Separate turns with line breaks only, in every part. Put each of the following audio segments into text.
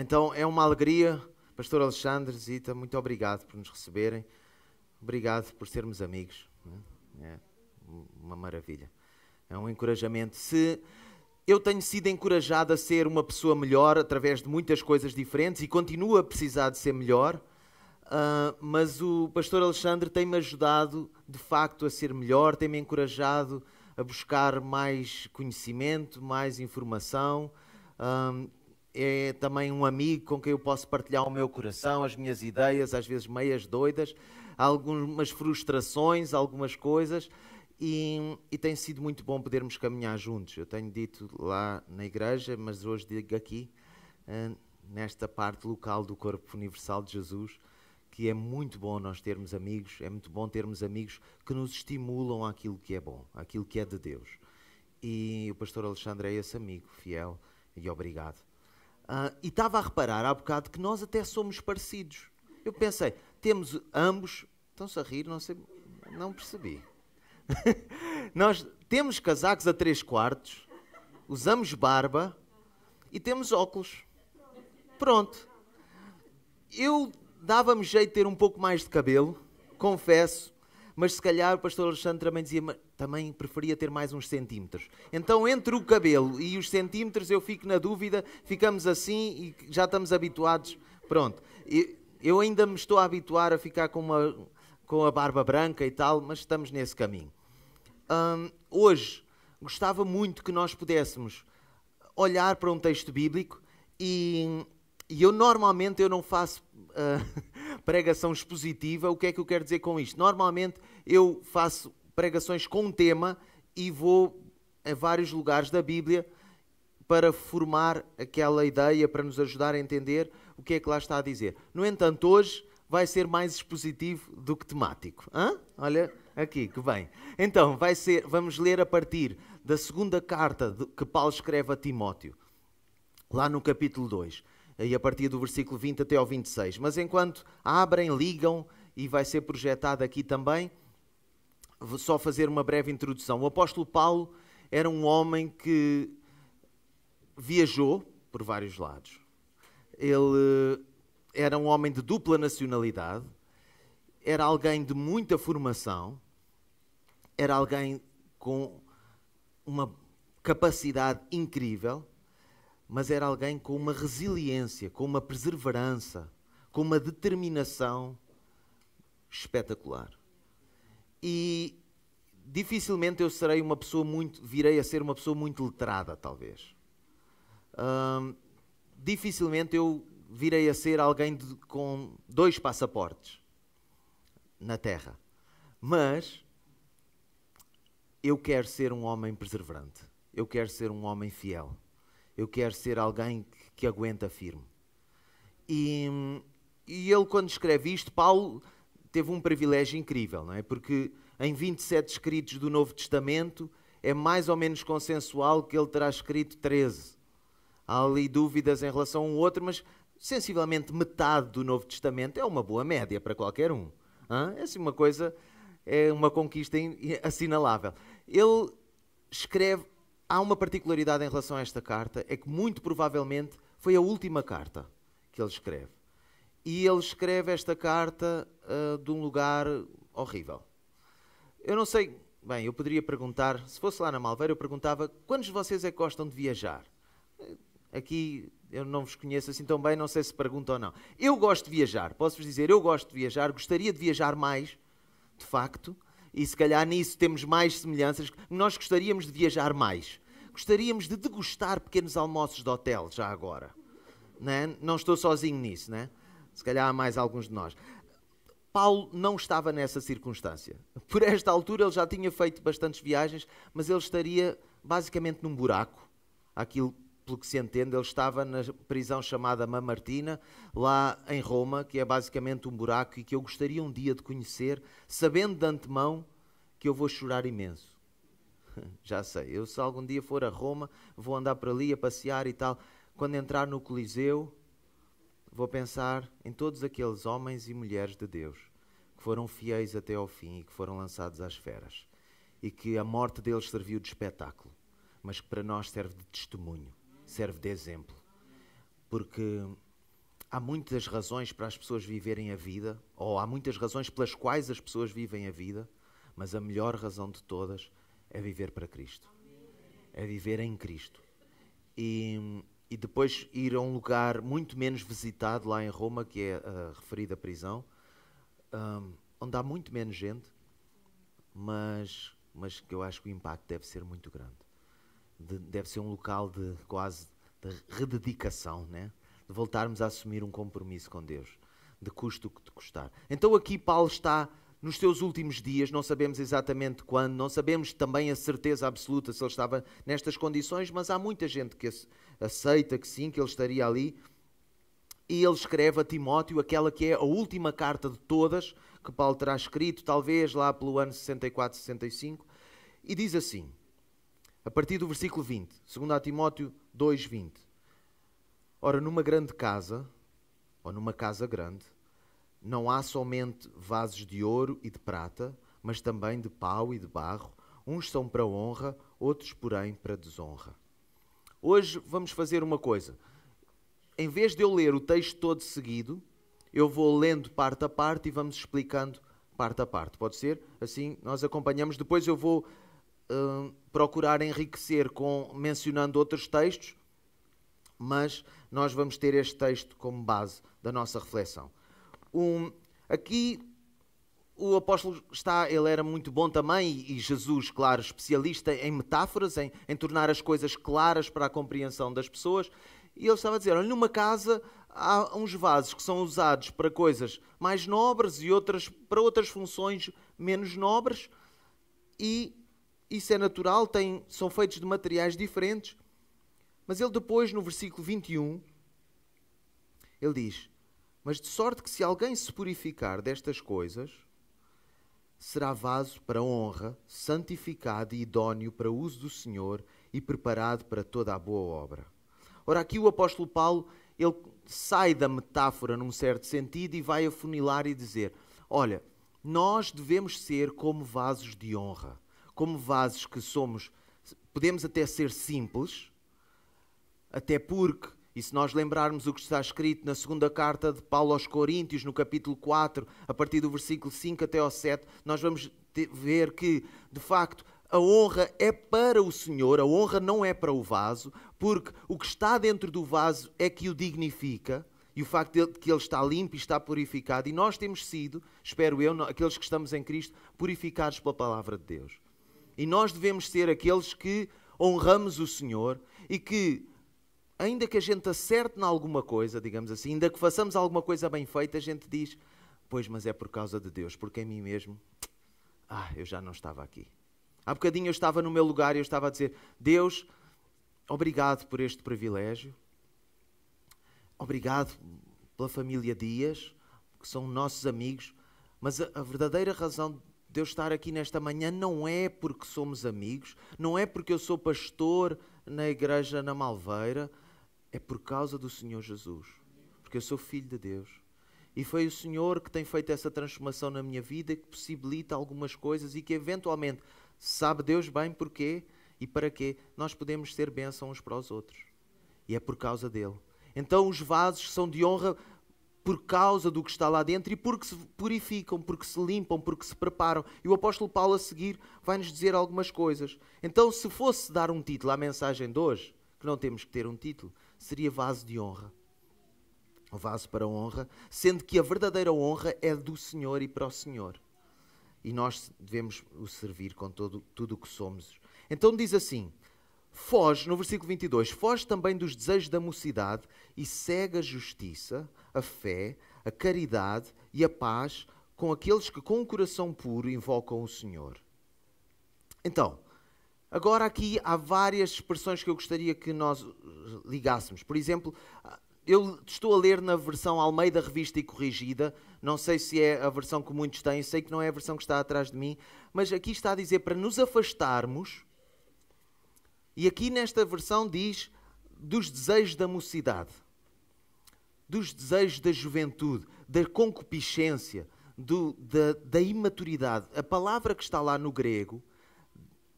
Então é uma alegria, Pastor Alexandre, Zita, muito obrigado por nos receberem, obrigado por sermos amigos, é uma maravilha, é um encorajamento. Eu tenho sido encorajado a ser uma pessoa melhor através de muitas coisas diferentes e continuo a precisar de ser melhor, mas o Pastor Alexandre tem-me ajudado de facto a ser melhor, tem-me encorajado a buscar mais conhecimento, mais informação. É também um amigo com quem eu posso partilhar o meu coração, as minhas ideias, às vezes meias doidas, algumas frustrações, algumas coisas, e tem sido muito bom podermos caminhar juntos. Eu tenho dito lá na igreja, mas hoje digo aqui, nesta parte local do Corpo Universal de Jesus, que é muito bom nós termos amigos, é muito bom termos amigos que nos estimulam àquilo que é bom, àquilo que é de Deus. E o Pastor Alexandre é esse amigo fiel, e obrigado. E estava a reparar há bocado que nós até somos parecidos. Eu pensei, temos ambos... Estão-se a rir? Não sei, não percebi. Nós temos casacos a 3/4, usamos barba e temos óculos. Pronto. Eu dava-me jeito de ter um pouco mais de cabelo, confesso, mas se calhar o Pastor Alexandre também dizia, mas também preferia ter mais uns centímetros. Então, entre o cabelo e os centímetros, eu fico na dúvida, ficamos assim e já estamos habituados. Pronto. Eu ainda me estou a habituar a ficar com a barba branca e tal, mas estamos nesse caminho. Hoje, gostava muito que nós pudéssemos olhar para um texto bíblico e eu normalmente não faço pregação expositiva. O que é que eu quero dizer com isto? Normalmente eu faço pregações com um tema e vou a vários lugares da Bíblia para formar aquela ideia, para nos ajudar a entender o que é que lá está a dizer. No entanto, hoje vai ser mais expositivo do que temático. Olha aqui, que bem. Então, vamos ler a partir da segunda carta que Paulo escreve a Timóteo, lá no capítulo 2. E a partir do versículo 20 até ao 26. Mas enquanto abrem, ligam, e vai ser projetado aqui também, vou só fazer uma breve introdução. O apóstolo Paulo era um homem que viajou por vários lados. Ele era um homem de dupla nacionalidade, era alguém de muita formação, era alguém com uma capacidade incrível, mas era alguém com uma resiliência, com uma perseverança, com uma determinação espetacular. E dificilmente eu virei a ser uma pessoa muito letrada, talvez. Dificilmente eu virei a ser alguém com 2 passaportes na Terra. Mas eu quero ser um homem perseverante. Eu quero ser um homem fiel. Eu quero ser alguém que aguenta firme. E ele, quando escreve isto, Paulo teve um privilégio incrível, não é? Porque em 27 escritos do Novo Testamento é mais ou menos consensual que ele terá escrito 13. Há ali dúvidas em relação a um outro, mas sensivelmente metade do Novo Testamento é uma boa média para qualquer um. É assim uma coisa, é uma conquista assinalável. Ele escreve... Há uma particularidade em relação a esta carta, é que muito provavelmente foi a última carta que ele escreve. E ele escreve esta carta de um lugar horrível. Eu não sei, bem, eu poderia perguntar, se fosse lá na Malveira, eu perguntava, quantos de vocês é que gostam de viajar? Aqui eu não vos conheço assim tão bem, não sei se perguntam ou não. Eu gosto de viajar, posso-vos dizer, eu gosto de viajar, gostaria de viajar mais, de facto, e se calhar nisso temos mais semelhanças. Nós gostaríamos de viajar mais. Gostaríamos de degustar pequenos almoços de hotel, já agora. Não estou sozinho nisso, né? Se calhar há mais alguns de nós. Paulo não estava nessa circunstância. Por esta altura ele já tinha feito bastantes viagens, mas ele estaria basicamente num buraco. Aquilo, pelo que se entende, ele estava na prisão chamada Mamertina, lá em Roma, que é basicamente um buraco e que eu gostaria um dia de conhecer, sabendo de antemão que eu vou chorar imenso. Já sei, eu se algum dia for a Roma, vou andar por ali a passear e tal. Quando entrar no Coliseu, vou pensar em todos aqueles homens e mulheres de Deus que foram fiéis até ao fim e que foram lançados às feras. E que a morte deles serviu de espetáculo, mas que para nós serve de testemunho, serve de exemplo. Porque há muitas razões para as pessoas viverem a vida, ou há muitas razões pelas quais as pessoas vivem a vida, mas a melhor razão de todas é viver para Cristo. É viver em Cristo. E depois ir a um lugar muito menos visitado lá em Roma, que é a referida prisão, onde há muito menos gente, mas que eu acho que o impacto deve ser muito grande. Deve ser um local de quase de rededicação, né? De voltarmos a assumir um compromisso com Deus, de custo o que custar. Então aqui Paulo está nos seus últimos dias, não sabemos exatamente quando, não sabemos também a certeza absoluta se ele estava nestas condições, mas há muita gente que aceita que sim, que ele estaria ali. E ele escreve a Timóteo aquela que é a última carta de todas que Paulo terá escrito, talvez lá pelo ano 64, 65, e diz assim, a partir do versículo 20, 2 Timóteo 2, 20. Ora, numa grande casa, ou numa casa grande, não há somente vasos de ouro e de prata, mas também de pau e de barro. Uns são para honra, outros, porém, para desonra. Hoje vamos fazer uma coisa. Em vez de eu ler o texto todo seguido, eu vou lendo parte a parte e vamos explicando parte a parte. Pode ser? Assim nós acompanhamos. Depois eu vou procurar enriquecer mencionando outros textos, mas nós vamos ter este texto como base da nossa reflexão. Aqui o apóstolo ele era muito bom também, e Jesus, claro, especialista em metáforas, em tornar as coisas claras para a compreensão das pessoas. E ele estava a dizer, olha, numa casa há uns vasos que são usados para coisas mais nobres e outras para outras funções menos nobres, e isso é natural, são feitos de materiais diferentes. Mas ele depois, no versículo 21, ele diz, mas de sorte que se alguém se purificar destas coisas, será vaso para honra, santificado e idóneo para o uso do Senhor e preparado para toda a boa obra. Ora, aqui o apóstolo Paulo, ele sai da metáfora num certo sentido e vai afunilar e dizer, olha, nós devemos ser como vasos de honra, como vasos que podemos até ser simples, até porque, e se nós lembrarmos o que está escrito na segunda carta de Paulo aos Coríntios, no capítulo 4, a partir do versículo 5 até ao 7, nós vamos ver que, de facto, a honra é para o Senhor, a honra não é para o vaso, porque o que está dentro do vaso é que o dignifica, e o facto de que ele está limpo e está purificado, e nós temos sido, espero eu, aqueles que estamos em Cristo, purificados pela palavra de Deus. E nós devemos ser aqueles que honramos o Senhor e que, ainda que a gente acerte em alguma coisa, digamos assim, ainda que façamos alguma coisa bem feita, a gente diz, pois, mas é por causa de Deus, porque em mim mesmo, eu já não estava aqui. Há bocadinho eu estava no meu lugar e eu estava a dizer, Deus, obrigado por este privilégio, obrigado pela família Dias, que são nossos amigos, mas a verdadeira razão de eu estar aqui nesta manhã não é porque somos amigos, não é porque eu sou pastor na igreja na Malveira, é por causa do Senhor Jesus, porque eu sou filho de Deus. E foi o Senhor que tem feito essa transformação na minha vida, que possibilita algumas coisas e que eventualmente, sabe Deus bem porquê e para quê, nós podemos ser bênção uns para os outros. E é por causa dele. Então os vasos são de honra por causa do que está lá dentro e porque se purificam, porque se limpam, porque se preparam. E o apóstolo Paulo a seguir vai-nos dizer algumas coisas. Então, se fosse dar um título à mensagem de hoje, que não temos que ter um título, seria vaso de honra. O vaso para honra, sendo que a verdadeira honra é do Senhor e para o Senhor. E nós devemos o servir com tudo o que somos. Então diz assim, foge, no versículo 22, foge também dos desejos da mocidade e segue a justiça, a fé, a caridade e a paz com aqueles que com o coração puro invocam o Senhor. Então, agora aqui há várias expressões que eu gostaria que nós ligássemos. Por exemplo, eu estou a ler na versão Almeida Revista e Corrigida, não sei se é a versão que muitos têm, sei que não é a versão que está atrás de mim, mas aqui está a dizer para nos afastarmos, e aqui nesta versão diz dos desejos da mocidade, dos desejos da juventude, da concupiscência, da imaturidade. A palavra que está lá no grego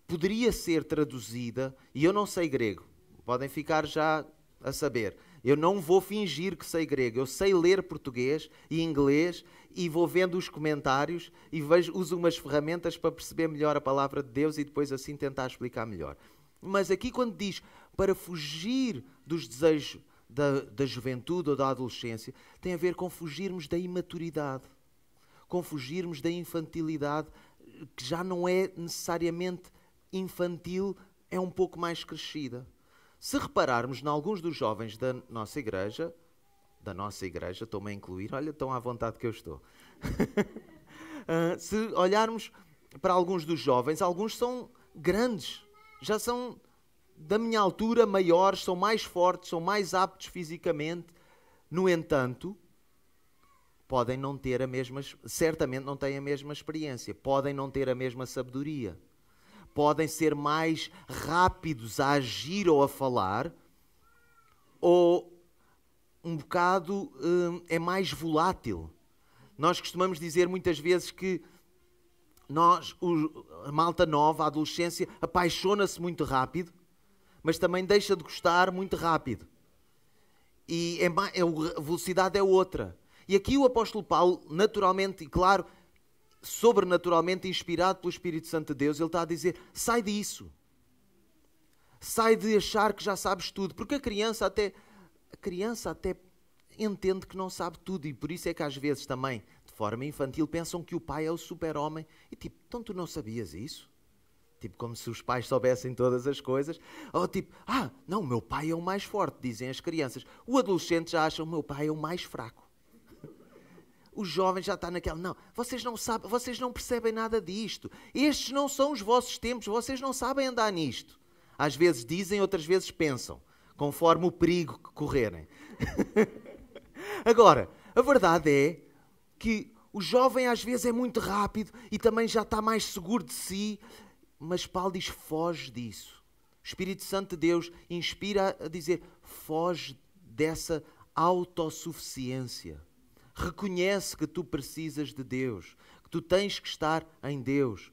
poderia ser traduzida, e eu não sei grego, podem ficar já a saber, Eu não vou fingir que sei grego. Eu sei ler português e inglês e vou vendo os comentários e uso umas ferramentas para perceber melhor a palavra de Deus e depois assim tentar explicar melhor. Mas aqui quando diz para fugir dos desejos da juventude ou da adolescência, tem a ver com fugirmos da imaturidade, com fugirmos da infantilidade, que já não é necessariamente infantil, é um pouco mais crescida. Se repararmos em alguns dos jovens da nossa igreja, estou-me a incluir, olha, tão à vontade que eu estou. Se olharmos para alguns dos jovens, alguns são grandes, já são da minha altura, maiores, são mais fortes, são mais aptos fisicamente. No entanto, podem não ter certamente não têm a mesma experiência, podem não ter a mesma sabedoria, podem ser mais rápidos a agir ou a falar, ou um bocado é mais volátil. Nós costumamos dizer muitas vezes que a malta nova, a adolescência, apaixona-se muito rápido, mas também deixa de gostar muito rápido. E a velocidade é outra. E aqui o apóstolo Paulo, naturalmente e claro, sobrenaturalmente inspirado pelo Espírito Santo de Deus, ele está a dizer, sai disso. Sai de achar que já sabes tudo. Porque a criança até entende que não sabe tudo. E por isso é que às vezes também, de forma infantil, pensam que o pai é o super-homem. E tipo, então tu não sabias isso? Tipo, como se os pais soubessem todas as coisas. Ou tipo, não, o meu pai é o mais forte, dizem as crianças. O adolescente já acha, o meu pai é o mais fraco. O jovem já está naquela, não, vocês não sabem, vocês não percebem nada disto. Estes não são os vossos tempos, vocês não sabem andar nisto. Às vezes dizem, outras vezes pensam, conforme o perigo que correrem. Agora, a verdade é que o jovem às vezes é muito rápido e também já está mais seguro de si, mas Paulo diz, foge disso. O Espírito Santo de Deus inspira a dizer, foge dessa autossuficiência. Reconhece que tu precisas de Deus, que tu tens que estar em Deus.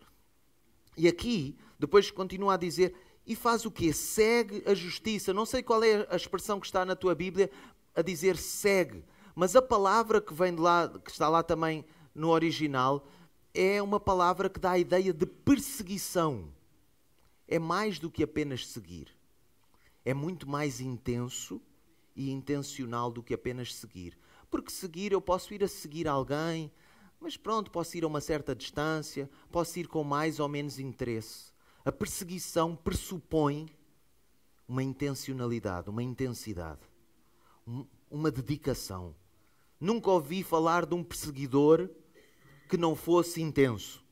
E aqui, depois continua a dizer, e faz o quê? Segue a justiça. Não sei qual é a expressão que está na tua Bíblia a dizer segue, mas a palavra que vem de lá, que está lá também no original, é uma palavra que dá a ideia de perseguição. É mais do que apenas seguir. É muito mais intenso e intencional do que apenas seguir. Porque seguir, eu posso ir a seguir alguém, mas pronto, posso ir a uma certa distância, posso ir com mais ou menos interesse. A perseguição pressupõe uma intencionalidade, uma intensidade, uma dedicação. Nunca ouvi falar de um perseguidor que não fosse intenso.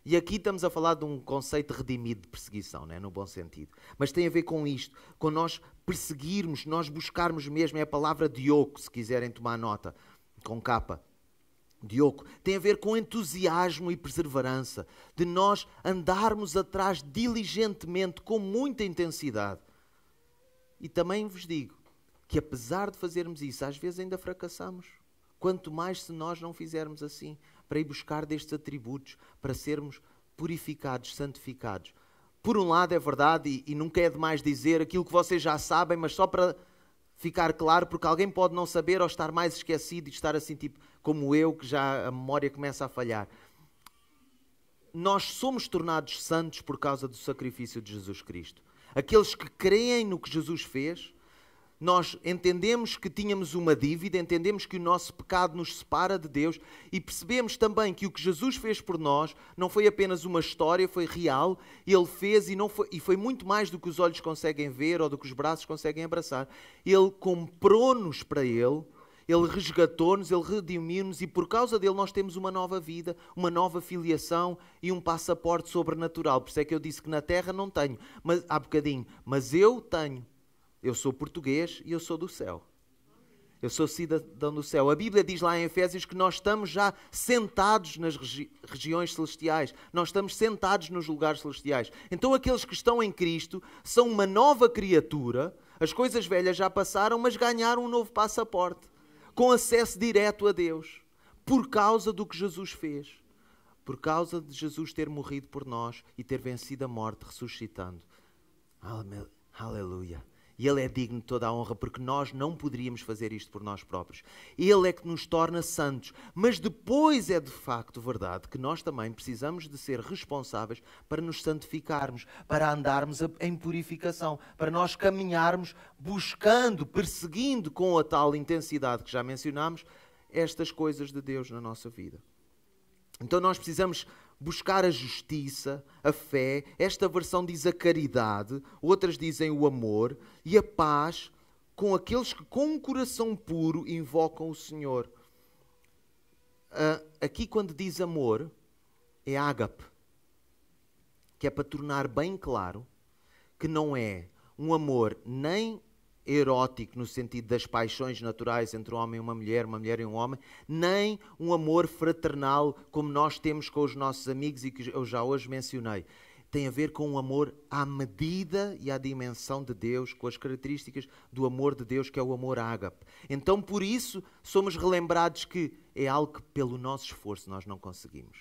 E aqui estamos a falar de um conceito redimido de perseguição, não é? No bom sentido. Mas tem a ver com isto, com nós perseguirmos, nós buscarmos mesmo, é a palavra dioco, se quiserem tomar nota, com capa. Dioco. Tem a ver com entusiasmo e perseverança, de nós andarmos atrás diligentemente, com muita intensidade. E também vos digo que apesar de fazermos isso, às vezes ainda fracassamos. Quanto mais se nós não fizermos assim, para ir buscar destes atributos, para sermos purificados, santificados. Por um lado é verdade, e nunca é demais dizer aquilo que vocês já sabem, mas só para ficar claro, porque alguém pode não saber ou estar mais esquecido e estar assim, tipo, como eu, que já a memória começa a falhar. Nós somos tornados santos por causa do sacrifício de Jesus Cristo. Aqueles que creem no que Jesus fez, nós entendemos que tínhamos uma dívida, entendemos que o nosso pecado nos separa de Deus e percebemos também que o que Jesus fez por nós não foi apenas uma história, foi real. Ele fez e foi muito mais do que os olhos conseguem ver ou do que os braços conseguem abraçar. Ele comprou-nos para Ele, Ele resgatou-nos, Ele redimiu-nos e por causa dele nós temos uma nova vida, uma nova filiação e um passaporte sobrenatural. Por isso é que eu disse que na terra não tenho, há bocadinho, mas eu tenho. Eu sou português e eu sou do céu. Eu sou cidadão do céu. A Bíblia diz lá em Efésios que nós estamos já sentados nas regiões celestiais. Nós estamos sentados nos lugares celestiais. Então aqueles que estão em Cristo são uma nova criatura. As coisas velhas já passaram, mas ganharam um novo passaporte. Com acesso direto a Deus. Por causa do que Jesus fez. Por causa de Jesus ter morrido por nós e ter vencido a morte, ressuscitando. Aleluia. E Ele é digno de toda a honra, porque nós não poderíamos fazer isto por nós próprios. Ele é que nos torna santos. Mas depois é de facto verdade que nós também precisamos de ser responsáveis para nos santificarmos, para andarmos em purificação, para nós caminharmos buscando, perseguindo com a tal intensidade que já mencionámos, estas coisas de Deus na nossa vida. Então nós precisamos buscar a justiça, a fé. Esta versão diz a caridade, outras dizem o amor e a paz com aqueles que com um coração puro invocam o Senhor. Aqui quando diz amor, é ágape, que é para tornar bem claro que não é um amor nem erótico no sentido das paixões naturais entre um homem e uma mulher e um homem, nem um amor fraternal como nós temos com os nossos amigos e que eu já hoje mencionei. Tem a ver com um amor à medida e à dimensão de Deus, com as características do amor de Deus, que é o amor ágape. Então, por isso, somos relembrados que é algo que pelo nosso esforço nós não conseguimos.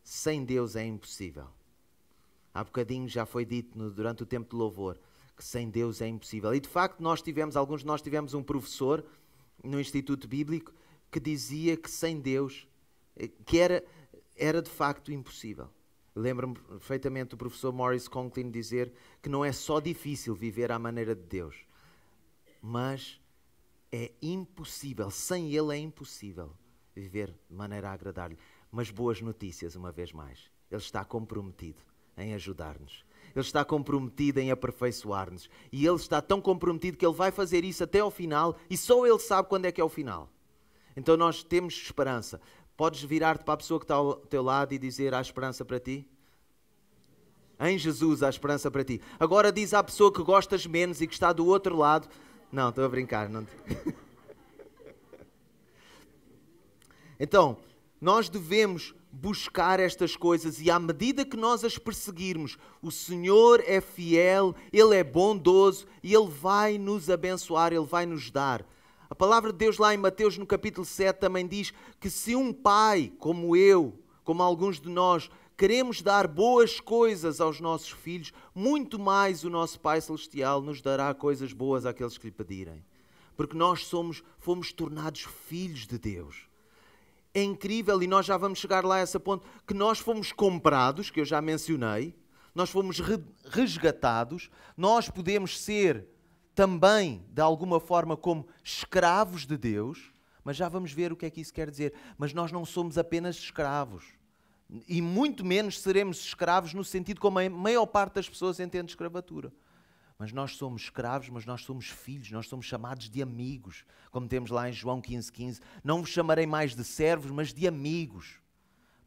Sem Deus é impossível. Há bocadinho já foi dito durante o tempo de louvor, que sem Deus é impossível. E de facto alguns de nós tivemos um professor no Instituto Bíblico que dizia que sem Deus, que era de facto impossível. Lembro-me perfeitamente do professor Maurice Conklin dizer que não é só difícil viver à maneira de Deus, mas é impossível, sem Ele é impossível viver de maneira a agradar-lhe. Mas boas notícias, uma vez mais. Ele está comprometido em ajudar-nos. Ele está comprometido em aperfeiçoar-nos. E Ele está tão comprometido que Ele vai fazer isso até ao final e só Ele sabe quando é que é o final. Então nós temos esperança. Podes virar-te para a pessoa que está ao teu lado e dizer: há esperança para ti? Em Jesus há esperança para ti. Agora diz à pessoa que gostas menos e que está do outro lado: não, estou a brincar. Não... Então, nós devemos buscar estas coisas e à medida que nós as perseguirmos, o Senhor é fiel, Ele é bondoso e Ele vai nos abençoar, Ele vai nos dar. A palavra de Deus lá em Mateus no capítulo 7 também diz que se um pai como eu, como alguns de nós, queremos dar boas coisas aos nossos filhos, muito mais o nosso Pai Celestial nos dará coisas boas àqueles que lhe pedirem. Porque nós fomos tornados filhos de Deus. É incrível, e nós já vamos chegar lá a esse ponto, que nós fomos comprados, que eu já mencionei, nós fomos resgatados, nós podemos ser também, de alguma forma, como escravos de Deus, mas já vamos ver o que é que isso quer dizer. Mas nós não somos apenas escravos, e muito menos seremos escravos no sentido como a maior parte das pessoas entende escravatura. Mas nós somos escravos, mas nós somos filhos, nós somos chamados de amigos. Como temos lá em João 15:15. Não vos chamarei mais de servos, mas de amigos.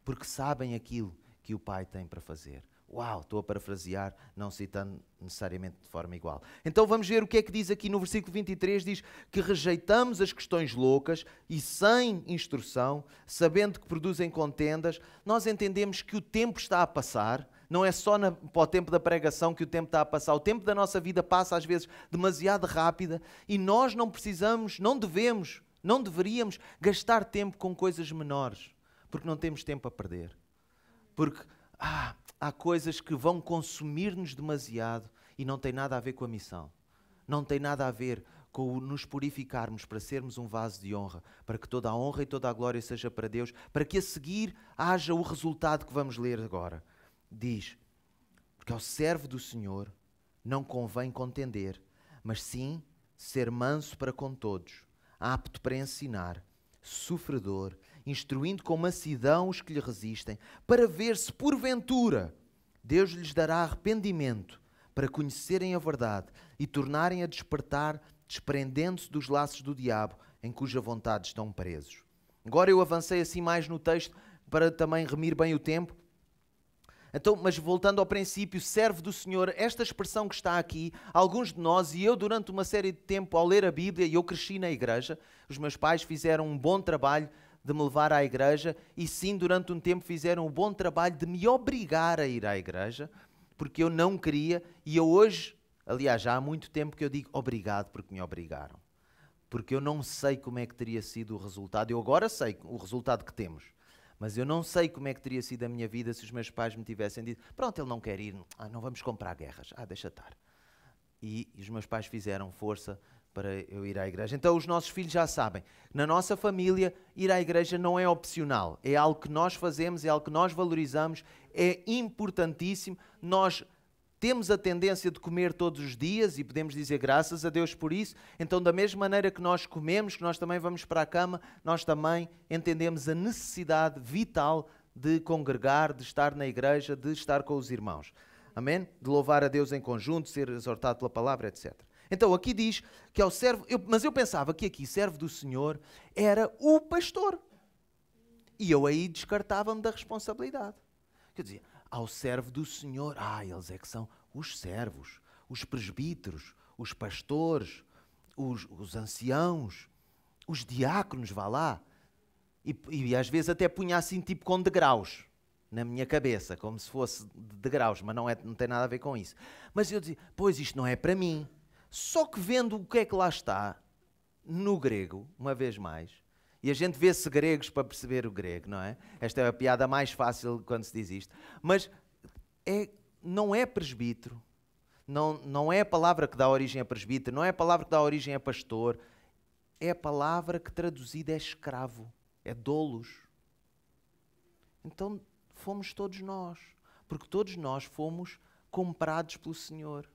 Porque sabem aquilo que o Pai tem para fazer. Uau, estou a parafrasear, não citando necessariamente de forma igual. Então vamos ver o que é que diz aqui no versículo 23. Diz que rejeitamos as questões loucas e sem instrução, sabendo que produzem contendas. Nós entendemos que o tempo está a passar. Não é só para o tempo da pregação que o tempo está a passar. O tempo da nossa vida passa às vezes demasiado rápida e nós não precisamos, não deveríamos gastar tempo com coisas menores, porque não temos tempo a perder. Porque há coisas que vão consumir-nos demasiado e não tem nada a ver com a missão. Não tem nada a ver com nos purificarmos para sermos um vaso de honra, para que toda a honra e toda a glória seja para Deus, para que a seguir haja o resultado que vamos ler agora. Diz, porque ao servo do Senhor não convém contender, mas sim ser manso para com todos, apto para ensinar, sofredor, instruindo com mansidão os que lhe resistem, para ver se porventura Deus lhes dará arrependimento, para conhecerem a verdade e tornarem a despertar, desprendendo-se dos laços do diabo, em cuja vontade estão presos. Agora eu avancei assim mais no texto, para também remir bem o tempo. Então, mas voltando ao princípio, servo do Senhor, esta expressão que está aqui, alguns de nós, e eu durante uma série de tempo ao ler a Bíblia, e eu cresci na igreja, os meus pais fizeram um bom trabalho de me levar à igreja, e sim, durante um tempo fizeram um bom trabalho de me obrigar a ir à igreja, porque eu não queria, e eu hoje, aliás, já há muito tempo que eu digo obrigado porque me obrigaram. Porque eu não sei como é que teria sido o resultado, eu agora sei o resultado que temos. Mas eu não sei como é que teria sido a minha vida se os meus pais me tivessem dito: pronto, ele não quer ir, não vamos comprar guerras, deixa estar. E os meus pais fizeram força para eu ir à igreja. Então os nossos filhos já sabem, na nossa família, ir à igreja não é opcional. É algo que nós fazemos, é algo que nós valorizamos, é importantíssimo. Nós temos a tendência de comer todos os dias e podemos dizer graças a Deus por isso. Então, da mesma maneira que nós comemos, que nós também vamos para a cama, nós também entendemos a necessidade vital de congregar, de estar na igreja, de estar com os irmãos. Amém? De louvar a Deus em conjunto, ser exortado pela palavra, etc. Então, aqui diz que ao servo... Mas eu pensava que aqui, servo do Senhor, era o pastor. E eu aí descartava-me da responsabilidade. Eu dizia, ao servo do Senhor, eles é que são os servos, os presbíteros, os pastores, os anciãos, os diáconos, vá lá. E às vezes até punha assim tipo com degraus na minha cabeça, como se fosse de degraus, mas não tem nada a ver com isso. Mas eu dizia, pois isto não é para mim. Só que vendo o que é que lá está, no grego, uma vez mais, e a gente vê-se gregos para perceber o grego, não é? Esta é a piada mais fácil quando se diz isto. Mas não é presbítero, não é a palavra que dá origem a presbítero, não é a palavra que dá origem a pastor, é a palavra que traduzida é escravo, é doulos. Então fomos todos nós, porque todos nós fomos comprados pelo Senhor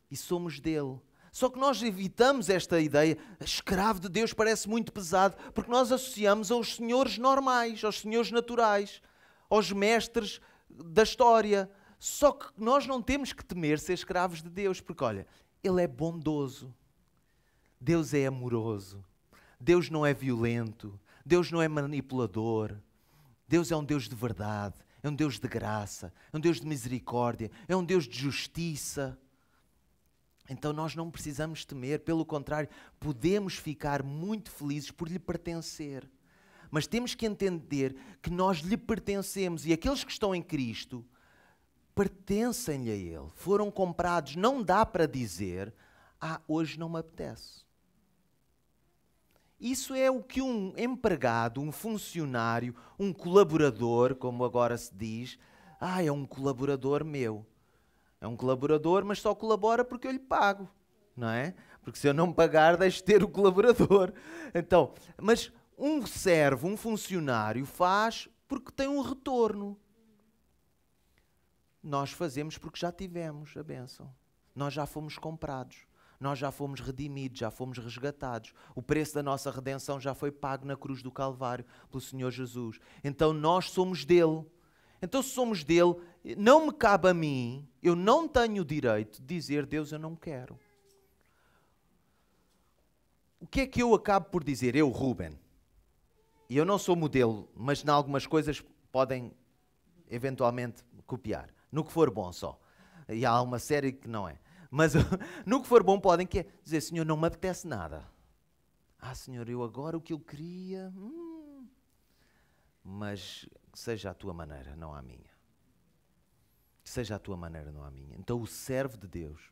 e somos dele. Só que nós evitamos esta ideia, escravo de Deus parece muito pesado, porque nós associamos aos senhores normais, aos senhores naturais, aos mestres da história. Só que nós não temos que temer ser escravos de Deus, porque olha, Ele é bondoso, Deus é amoroso, Deus não é violento, Deus não é manipulador, Deus é um Deus de verdade, é um Deus de graça, é um Deus de misericórdia, é um Deus de justiça. Então nós não precisamos temer, pelo contrário, podemos ficar muito felizes por lhe pertencer. Mas temos que entender que nós lhe pertencemos e aqueles que estão em Cristo pertencem-lhe a Ele. Foram comprados, não dá para dizer, hoje não me apetece. Isso é o que um empregado, um funcionário, um colaborador, como agora se diz, é um colaborador meu. É um colaborador, mas só colabora porque eu lhe pago, não é? Porque se eu não pagar, deixo de ter o colaborador. Então, mas um servo, um funcionário faz porque tem um retorno. Nós fazemos porque já tivemos a bênção. Nós já fomos comprados. Nós já fomos redimidos, já fomos resgatados. O preço da nossa redenção já foi pago na cruz do Calvário pelo Senhor Jesus. Então nós somos dele. Então se somos dele, não me cabe a mim, eu não tenho o direito de dizer, Deus, eu não quero. O que é que eu acabo por dizer? Eu, Ruben, e eu não sou modelo, mas em algumas coisas podem eventualmente copiar. No que for bom só. E há uma série que não é. Mas no que for bom podem dizer, Senhor, não me apetece nada. Senhor, eu agora o que eu queria... Mas que seja a tua maneira, não a minha. Que seja a tua maneira, não a minha. Então o servo de Deus,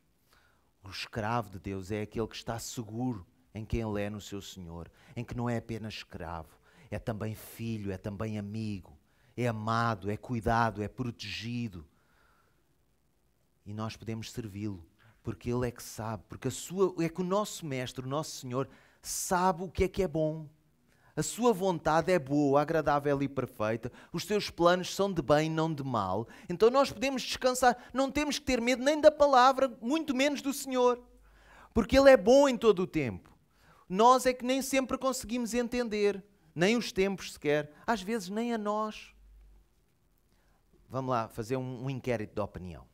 o escravo de Deus é aquele que está seguro em quem ele é no seu Senhor, em que não é apenas escravo, é também filho, é também amigo, é amado, é cuidado, é protegido. E nós podemos servi-lo, porque ele é que sabe, porque é que o nosso mestre, o nosso Senhor, sabe o que é bom. A sua vontade é boa, agradável e perfeita. Os seus planos são de bem, não de mal. Então nós podemos descansar. Não temos que ter medo nem da palavra, muito menos do Senhor. Porque Ele é bom em todo o tempo. Nós é que nem sempre conseguimos entender. Nem os tempos sequer. Às vezes nem a nós. Vamos lá fazer um inquérito de opinião.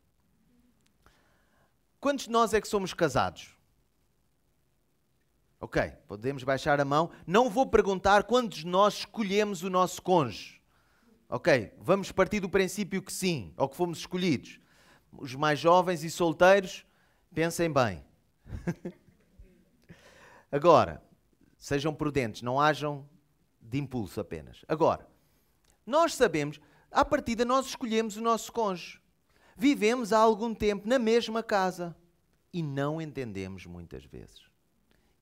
Quantos de nós é que somos casados? Ok, podemos baixar a mão. Não vou perguntar quantos de nós escolhemos o nosso cônjuge. Ok, vamos partir do princípio que sim, ou que fomos escolhidos. Os mais jovens e solteiros, pensem bem. Agora, sejam prudentes, não hajam de impulso apenas. Agora, nós sabemos, à partida nós escolhemos o nosso cônjuge. Vivemos há algum tempo na mesma casa e não entendemos muitas vezes.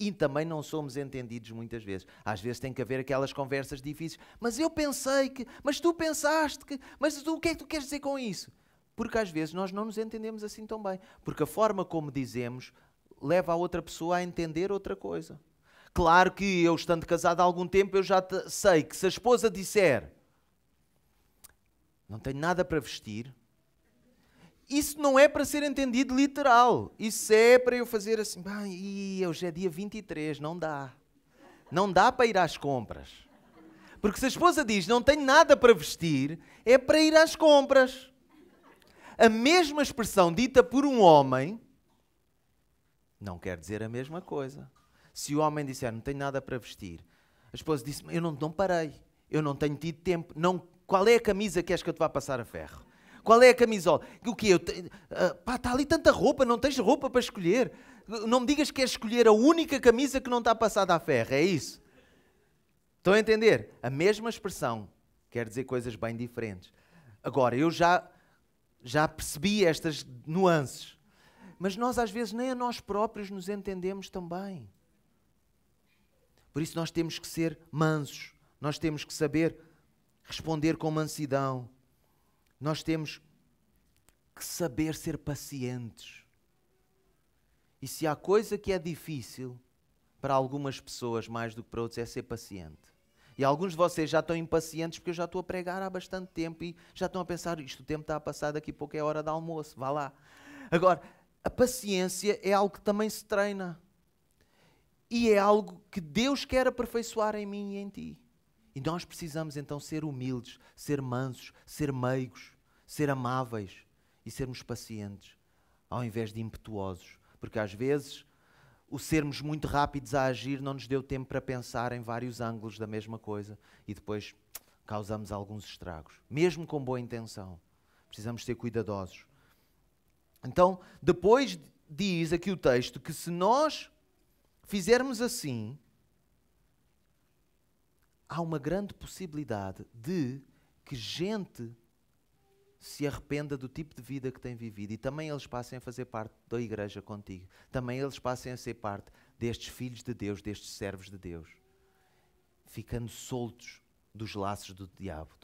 E também não somos entendidos muitas vezes. Às vezes tem que haver aquelas conversas difíceis. Mas eu pensei que... Mas tu pensaste que... Mas tu, o que é que tu queres dizer com isso? Porque às vezes nós não nos entendemos assim tão bem. Porque a forma como dizemos leva a outra pessoa a entender outra coisa. Claro que eu, estando casado há algum tempo, eu já sei que se a esposa disser não tenho nada para vestir, isso não é para ser entendido literal. Isso é para eu fazer assim, hoje é dia 23, não dá. Não dá para ir às compras. Porque se a esposa diz não tenho nada para vestir, é para ir às compras. A mesma expressão dita por um homem não quer dizer a mesma coisa. Se o homem disser não tenho nada para vestir, a esposa disse, eu não parei, eu não tenho tido tempo. Não, qual é a camisa que queres que eu te vá passar a ferro? Qual é a camisola? O quê? Está ali tanta roupa, não tens roupa para escolher. Não me digas que queres escolher a única camisa que não está passada a ferro, é isso? Estão a entender? A mesma expressão quer dizer coisas bem diferentes. Agora, eu já percebi estas nuances. Mas nós às vezes nem a nós próprios nos entendemos tão bem. Por isso nós temos que ser mansos. Nós temos que saber responder com mansidão. Nós temos que saber ser pacientes. E se há coisa que é difícil para algumas pessoas mais do que para outros é ser paciente. E alguns de vocês já estão impacientes porque eu já estou a pregar há bastante tempo e já estão a pensar, isto o tempo está a passar, daqui a pouco é hora de almoço, vá lá. Agora, a paciência é algo que também se treina. E é algo que Deus quer aperfeiçoar em mim e em ti. E nós precisamos então ser humildes, ser mansos, ser meigos, ser amáveis e sermos pacientes, ao invés de impetuosos. Porque às vezes o sermos muito rápidos a agir não nos deu tempo para pensar em vários ângulos da mesma coisa e depois causamos alguns estragos, mesmo com boa intenção. Precisamos ser cuidadosos. Então, depois diz aqui o texto que se nós fizermos assim, há uma grande possibilidade de que gente se arrependa do tipo de vida que tem vivido e também eles passem a fazer parte da igreja contigo. Também eles passem a ser parte destes filhos de Deus, destes servos de Deus. Ficando soltos dos laços do diabo,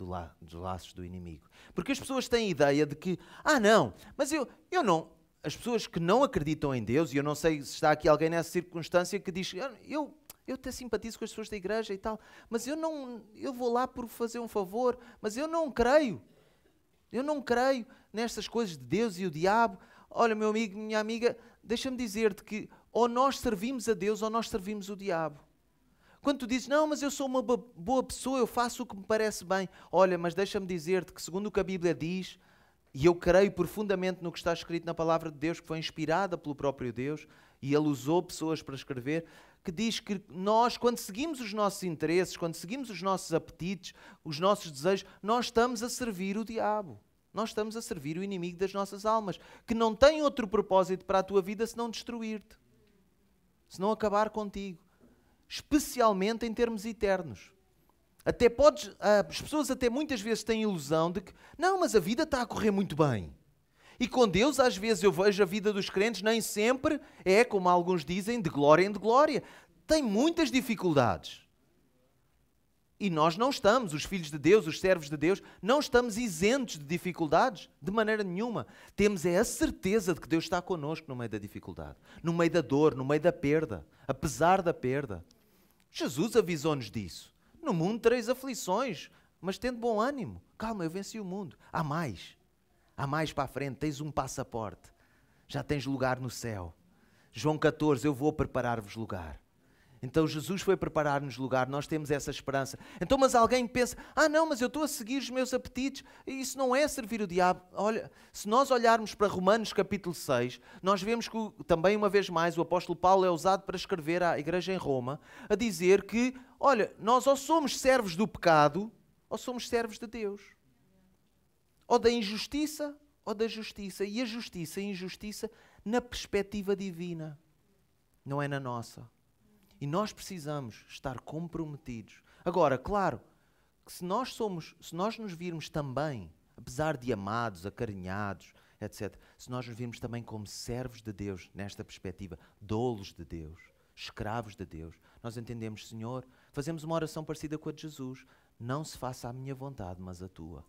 dos laços do inimigo. Porque as pessoas têm a ideia de que, não, mas eu não... As pessoas que não acreditam em Deus, e eu não sei se está aqui alguém nessa circunstância que diz, eu até simpatizo com as pessoas da igreja e tal, mas eu vou lá por fazer um favor, mas eu não creio. Eu não creio nestas coisas de Deus e o diabo. Olha, meu amigo, minha amiga, deixa-me dizer-te que ou nós servimos a Deus ou nós servimos o diabo. Quando tu dizes, não, mas eu sou uma boa pessoa, eu faço o que me parece bem. Olha, mas deixa-me dizer-te que segundo o que a Bíblia diz, e eu creio profundamente no que está escrito na palavra de Deus, que foi inspirada pelo próprio Deus, e Ele usou pessoas para escrever, que diz que nós, quando seguimos os nossos interesses, quando seguimos os nossos apetites, os nossos desejos, nós estamos a servir o diabo. Nós estamos a servir o inimigo das nossas almas, que não tem outro propósito para a tua vida senão destruir-te, senão acabar contigo, especialmente em termos eternos. As pessoas até muitas vezes têm a ilusão de que, não, mas a vida está a correr muito bem. E com Deus, às vezes, eu vejo a vida dos crentes, nem sempre é, como alguns dizem, de glória em glória. Tem muitas dificuldades. E nós não estamos, os filhos de Deus, os servos de Deus, não estamos isentos de dificuldades, de maneira nenhuma. Temos a certeza de que Deus está connosco no meio da dificuldade, no meio da dor, no meio da perda, apesar da perda. Jesus avisou-nos disso. No mundo tereis aflições, mas tendo bom ânimo. Calma, eu venci o mundo. Há mais para a frente, tens um passaporte. Já tens lugar no céu. João 14, eu vou preparar-vos lugar. Então Jesus foi preparar-nos lugar, nós temos essa esperança. Então, mas alguém pensa, não, mas eu estou a seguir os meus apetites, isso não é servir o diabo. Olha, se nós olharmos para Romanos capítulo 6, nós vemos que também uma vez mais o apóstolo Paulo é usado para escrever à igreja em Roma, a dizer que, olha, nós ou somos servos do pecado, ou somos servos de Deus. Ou da injustiça, ou da justiça. E a justiça e a injustiça na perspectiva divina, não é na nossa. E nós precisamos estar comprometidos. Agora, claro, que se nós nos virmos também, apesar de amados, acarinhados, etc., se nós nos virmos também como servos de Deus, nesta perspectiva, doulos de Deus, escravos de Deus, nós entendemos, Senhor, fazemos uma oração parecida com a de Jesus, não se faça a minha vontade, mas a tua.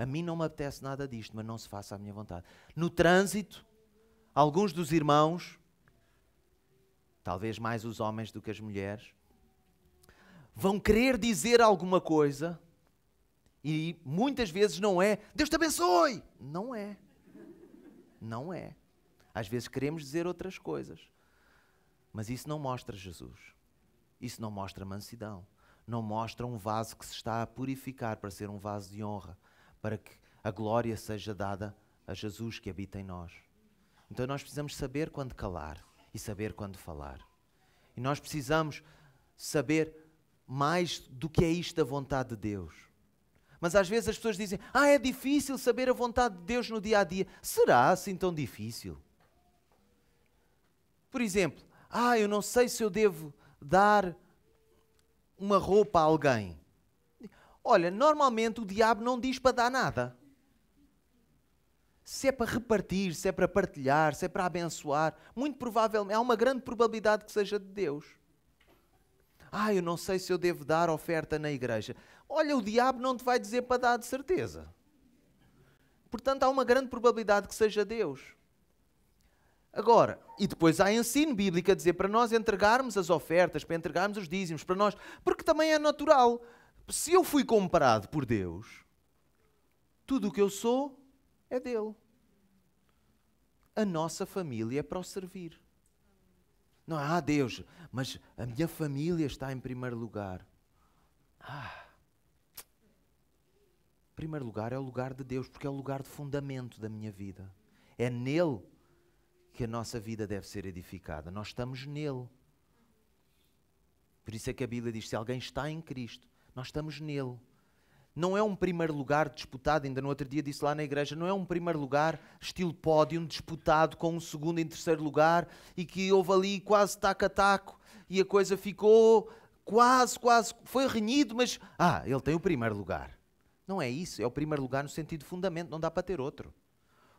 A mim não me apetece nada disto, mas não se faça a minha vontade. No trânsito, alguns dos irmãos, talvez mais os homens do que as mulheres, vão querer dizer alguma coisa e muitas vezes não é Deus te abençoe. Não é. Não é. Às vezes queremos dizer outras coisas. Mas isso não mostra Jesus. Isso não mostra mansidão. Não mostra um vaso que se está a purificar para ser um vaso de honra, para que a glória seja dada a Jesus que habita em nós. Então nós precisamos saber quando calar e saber quando falar. E nós precisamos saber mais do que é isto da vontade de Deus. Mas às vezes as pessoas dizem, é difícil saber a vontade de Deus no dia a dia. Será assim tão difícil? Por exemplo, eu não sei se eu devo dar uma roupa a alguém. Olha, normalmente o diabo não diz para dar nada. Se é para repartir, se é para partilhar, se é para abençoar, muito provavelmente, há uma grande probabilidade que seja de Deus. Eu não sei se eu devo dar oferta na igreja. Olha, o diabo não te vai dizer para dar de certeza. Portanto, há uma grande probabilidade que seja Deus. Agora, e depois há ensino bíblico a dizer para nós entregarmos as ofertas, para entregarmos os dízimos, para nós, porque também é natural. Se eu fui comprado por Deus, tudo o que eu sou é dele. A nossa família é para o servir. Não é, Deus, mas a minha família está em primeiro lugar. Primeiro lugar é o lugar de Deus, porque é o lugar de fundamento da minha vida. É nele que a nossa vida deve ser edificada. Nós estamos nele. Por isso é que a Bíblia diz, se alguém está em Cristo, nós estamos nele. Não é um primeiro lugar disputado, ainda no outro dia disse lá na igreja, não é um primeiro lugar estilo pódio disputado com um segundo e terceiro lugar e que houve ali quase taco a taco e a coisa ficou quase, foi renhido, mas ele tem o primeiro lugar. Não é isso, é o primeiro lugar no sentido de fundamento, não dá para ter outro.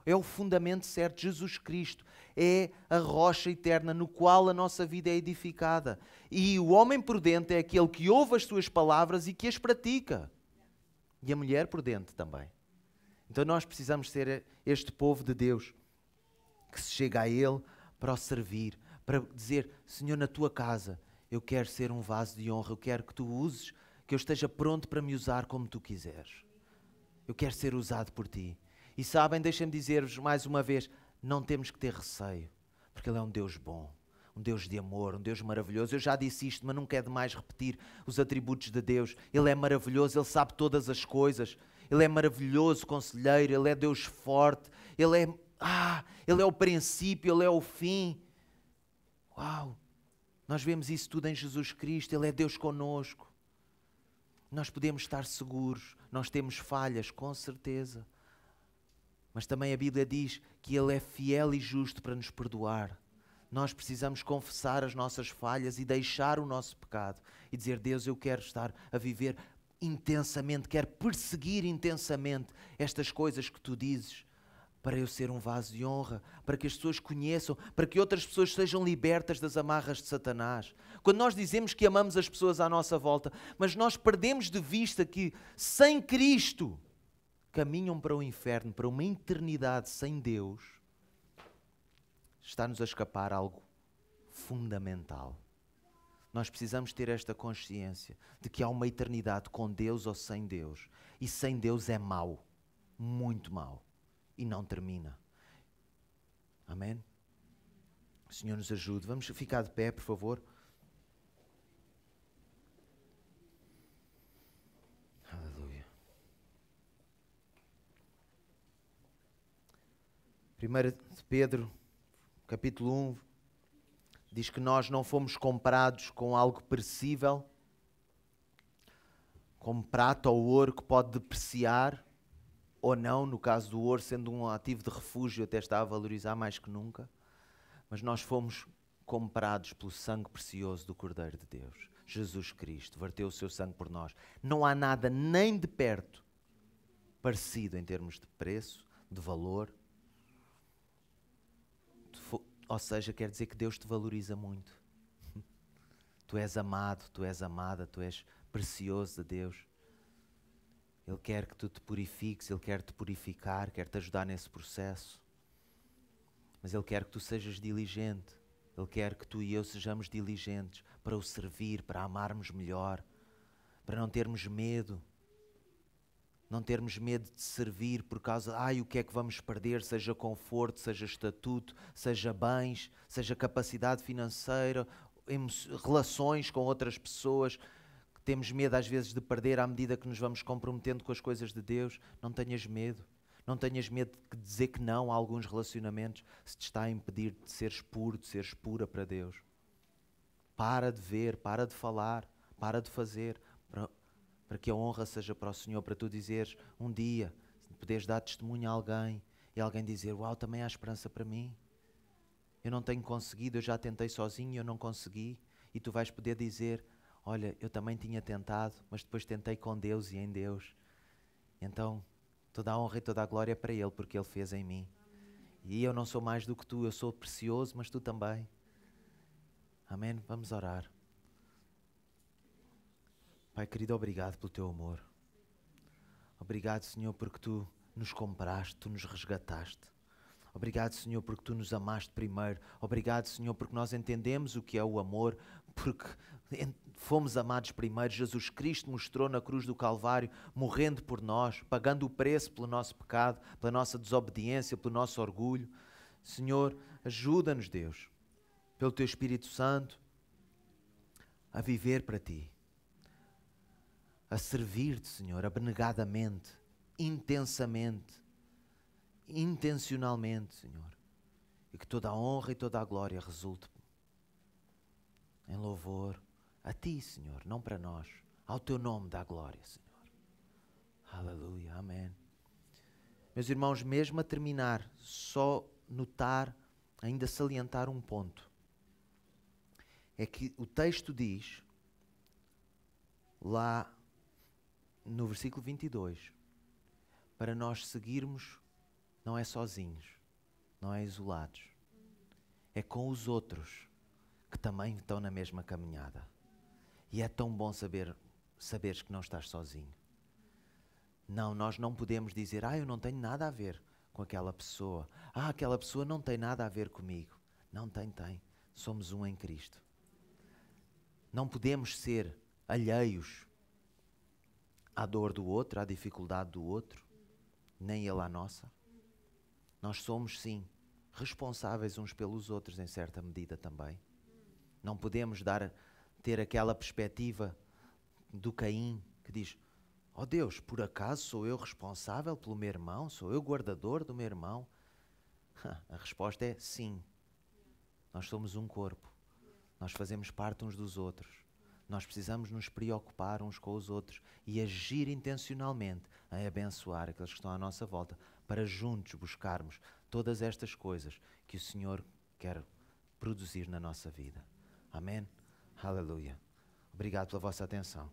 É o fundamento certo, Jesus Cristo. É a rocha eterna no qual a nossa vida é edificada. E o homem prudente é aquele que ouve as suas palavras e que as pratica. E a mulher prudente também. Então nós precisamos ser este povo de Deus que se chega a Ele para o servir, para dizer, Senhor, na tua casa eu quero ser um vaso de honra, eu quero que tu uses, que eu esteja pronto para me usar como tu quiseres. Eu quero ser usado por ti. E sabem, deixem-me dizer-vos mais uma vez, não temos que ter receio, porque Ele é um Deus bom, um Deus de amor, um Deus maravilhoso. Eu já disse isto, mas nunca é demais repetir os atributos de Deus. Ele é maravilhoso, Ele sabe todas as coisas. Ele é maravilhoso, conselheiro, Ele é Deus forte, Ele é o princípio, Ele é o fim. Uau! Nós vemos isso tudo em Jesus Cristo, Ele é Deus conosco. Nós podemos estar seguros, nós temos falhas, com certeza. Mas também a Bíblia diz que Ele é fiel e justo para nos perdoar. Nós precisamos confessar as nossas falhas e deixar o nosso pecado. E dizer, Deus, eu quero estar a viver intensamente, quero perseguir intensamente estas coisas que Tu dizes, para eu ser um vaso de honra, para que as pessoas conheçam, para que outras pessoas sejam libertas das amarras de Satanás. Quando nós dizemos que amamos as pessoas à nossa volta, mas nós perdemos de vista que sem Cristo caminham para o inferno, para uma eternidade sem Deus, está-nos a escapar algo fundamental. Nós precisamos ter esta consciência de que há uma eternidade com Deus ou sem Deus. E sem Deus é mau, muito mau. E não termina. Amém? O Senhor nos ajude. Vamos ficar de pé, por favor. Aleluia. 1 Pedro, capítulo 1, diz que nós não fomos comprados com algo perecível, como prata ou ouro que pode depreciar, ou não, no caso do ouro, sendo um ativo de refúgio, até está a valorizar mais que nunca. Mas nós fomos comprados pelo sangue precioso do Cordeiro de Deus. Jesus Cristo verteu o seu sangue por nós. Não há nada nem de perto parecido em termos de preço, de valor. Ou seja, quer dizer que Deus te valoriza muito. Tu és amado, tu és amada, tu és precioso de Deus. Ele quer que tu te purifiques, Ele quer te purificar, quer te ajudar nesse processo. Mas Ele quer que tu sejas diligente. Ele quer que tu e eu sejamos diligentes para o servir, para amarmos melhor, para não termos medo. Não termos medo de servir por causa, o que é que vamos perder, seja conforto, seja estatuto, seja bens, seja capacidade financeira, relações com outras pessoas, que temos medo às vezes de perder à medida que nos vamos comprometendo com as coisas de Deus. Não tenhas medo. Não tenhas medo de dizer que não a alguns relacionamentos se te está a impedir de seres puro, de seres pura para Deus. Para de ver, para de falar, para de fazer, para que a honra seja para o Senhor, para tu dizeres um dia, poderes dar testemunho a alguém e alguém dizer, uau, também há esperança para mim. Eu não tenho conseguido, eu já tentei sozinho, eu não consegui. E tu vais poder dizer, olha, eu também tinha tentado, mas depois tentei com Deus e em Deus. Então, toda a honra e toda a glória é para Ele, porque Ele fez em mim. E eu não sou mais do que tu, eu sou precioso, mas tu também. Amém? Vamos orar. Pai querido, obrigado pelo teu amor. Obrigado, Senhor, porque tu nos compraste, tu nos resgataste. Obrigado, Senhor, porque tu nos amaste primeiro. Obrigado, Senhor, porque nós entendemos o que é o amor, porque fomos amados primeiro. Jesus Cristo mostrou na cruz do Calvário, morrendo por nós, pagando o preço pelo nosso pecado, pela nossa desobediência, pelo nosso orgulho. Senhor, ajuda-nos, Deus, pelo teu Espírito Santo, a viver para ti, a servir-te, Senhor, abnegadamente, intensamente, intencionalmente, Senhor, e que toda a honra e toda a glória resulte em louvor a Ti, Senhor, não para nós, ao Teu nome dá glória, Senhor. Aleluia, amém. Meus irmãos, mesmo a terminar, só notar, ainda salientar um ponto, é que o texto diz, lá no versículo 22, para nós seguirmos, não é sozinhos, não é isolados, é com os outros que também estão na mesma caminhada. E é tão bom saberes que não estás sozinho. Não, nós não podemos dizer, eu não tenho nada a ver com aquela pessoa. Aquela pessoa não tem nada a ver comigo. Não tem. Somos um em Cristo. Não podemos ser alheios à dor do outro, à dificuldade do outro, nem ele à nossa. Nós somos, sim, responsáveis uns pelos outros em certa medida também. Não podemos ter aquela perspectiva do Caim que diz, Deus, por acaso sou eu responsável pelo meu irmão? Sou eu guardador do meu irmão? A resposta é sim. Nós somos um corpo. Nós fazemos parte uns dos outros. Nós precisamos nos preocupar uns com os outros e agir intencionalmente em abençoar aqueles que estão à nossa volta, para juntos buscarmos todas estas coisas que o Senhor quer produzir na nossa vida. Amém? Aleluia. Obrigado pela vossa atenção.